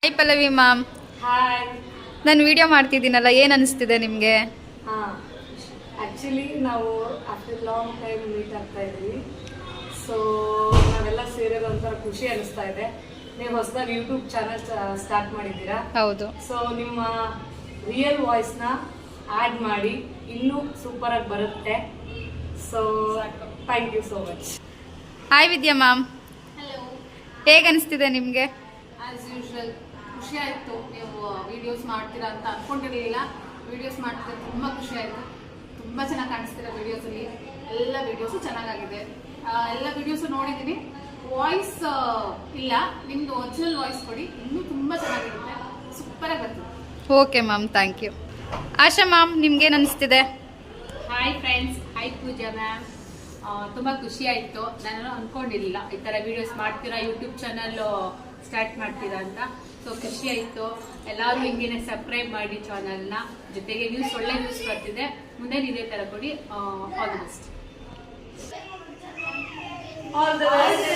Hi Pallavi ma'am. Hi. ನಾನು video ಮಾಡ್ತಿದ್ದೀನಲ್ಲ, ಏನು ಅನಿಸ್ತಿದೆ ನಿಮಗೆ? ಆ್ಯಕ್ಚುಲಿ ನಾವು ಆಫ್ಟರ್ ಲಾಂಗ್ ಟೈಮ್ ಮೀಟ್ ಆಗ್ತಾ ಇದ್ದೀವಿ. ಸೊ ನಾವೆಲ್ಲ ಸೇರೋದು ಒಂಥರ ಖುಷಿ ಅನಿಸ್ತಾ ಇದೆ. ನೀವು ಹೊಸದಾಗಿ ಯೂಟ್ಯೂಬ್ ಚಾನಲ್ ಸ್ಟಾರ್ಟ್ ಮಾಡಿದ್ದೀರಾ. ಹೌದು. ಸೊ ನಿಮ್ಮ ರಿಯಲ್ ವಾಯ್ಸ್ನ ಆ್ಯಡ್ ಮಾಡಿ ಇನ್ನೂ ಸೂಪರಾಗಿ ಬರುತ್ತೆ. So thank you so much. Hi Vidya ma'am, hello. ಹೇಗೆ ಅನಿಸ್ತಿದೆ ನಿಮಗೆ? ಆ್ಯಸ್ ಯೂಶ್ವಲ್ ಖುಷಿ ಆಯಿತು. ನೀವು ವೀಡಿಯೋಸ್ ಮಾಡ್ತೀರಾ ಅಂತ ಅಂದ್ಕೊಂಡಿರಲಿಲ್ಲ. ವೀಡಿಯೋಸ್ ಮಾಡ್ತಿದ್ರೆ ತುಂಬ ಖುಷಿ ಆಯಿತು. ತುಂಬ ಚೆನ್ನಾಗಿ ಕಾಣಿಸ್ತೀರ ವೀಡಿಯೋಸಲ್ಲಿ. ಎಲ್ಲ ವೀಡಿಯೋಸು ಚೆನ್ನಾಗಾಗಿದೆ. ಎಲ್ಲ ವೀಡಿಯೋಸು ನೋಡಿದ್ದೀನಿ. ವಾಯ್ಸ್ ಇಲ್ಲ, ನಿಮ್ಮದು ಒರಿಜಿನಲ್ ವಾಯ್ಸ್ ಕೊಡಿ, ಇನ್ನೂ ತುಂಬ ಚೆನ್ನಾಗಿರುತ್ತೆ. ಸೂಪರಾಗಿ ಬರ್ತದೆ. Okay ma'am, thank you. Asha ma'am, ನಿಮ್ಗೇನು ಅನಿಸ್ತಿದೆ? Hi friends, hi Pooja ma'am. ತುಂಬ ಖುಷಿ ಆಯಿತು. ನಾನು ಅಂದ್ಕೊಂಡಿರಲಿಲ್ಲ ಈ ಥರ ವೀಡಿಯೋಸ್ ಮಾಡ್ತೀರಾ, ಯೂಟ್ಯೂಬ್ ಚಾನಲ್ ಸ್ಟಾರ್ಟ್ ಮಾಡ್ತೀರಾ ಅಂತ. ಸೊ ಖುಷಿ ಆಯಿತು. ಎಲ್ಲರೂ ಹಿಂಗೇನೆ ಸಬ್ಸ್ಕ್ರೈಬ್ ಮಾಡಿ ಚಾನಲ್ನ. ಜೊತೆಗೆ ವ್ಯೂಸ್, ಒಳ್ಳೆ ವ್ಯೂಸ್ ಬರ್ತಿದೆ. ಮುಂದೆ ಇದೇ ಥರ ಕೊಡಿ. All the best. All the best.